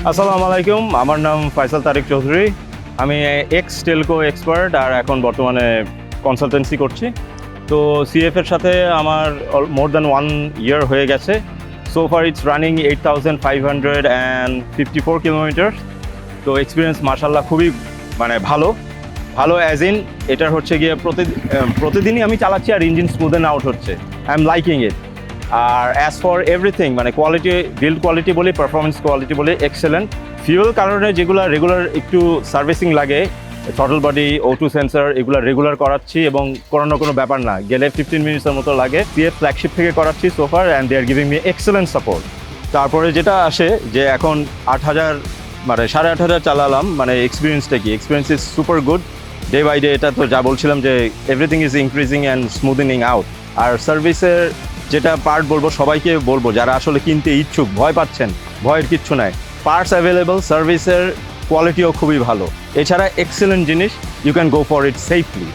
আসসালামু আলাইকুম, আমার নাম ফাইসাল তারিক চৌধুরী। আমি এক্স টেলকো এক্সপার্ট আর এখন বর্তমানে কনসালটেন্সি করছি। তো সিএফের সাথে আমার মোর দ্যান 1 ইয়ার হয়ে গেছে। So far it's running 8554 kilometre. তো এক্সপিরিয়েন্স মাশাল্লাহ খুবই ভালো ভালো অ্যাজ ইন এটার হচ্ছে গিয়ে প্রতিদিনই আমি চালাচ্ছি আর ইঞ্জিন স্মুদেন আউট হচ্ছে। I am liking it. আর as for everything quality, build quality বলি, পারফরমেন্স কোয়ালিটি বলি, এক্সেলেন্ট। ফিউল কারণে যেগুলো রেগুলার একটু সার্ভিসিং লাগে, থ্রটল বডি, O2 সেন্সর, এগুলো রেগুলার করাচ্ছি এবং করানোর কোনো ব্যাপার না, গেলে 15 মিনিটসের মতো লাগে। সিএফ ফ্ল্যাগশিপ থেকে করাচ্ছি so far and they are giving me excellent support. তারপরে যেটা আসে যে এখন 8,000 8,500 চালালাম, এক্সপিরিয়েন্সটা কি? Experience is super good. Day by day, এটা তো যা বলছিলাম যে everything is increasing and smoothening out. আর সার্ভিসের যেটা পার্ট বলবো, সবাইকে বলবো যারা আসলে কিনতে ইচ্ছুক, ভয় পাচ্ছেন, ভয়ের কিচ্ছু নাই। পার্টস অ্যাভেলেবল, সার্ভিসের কোয়ালিটিও খুবই ভালো। এছাড়া এক্সেলেন্ট জিনিস, you can go for it safely.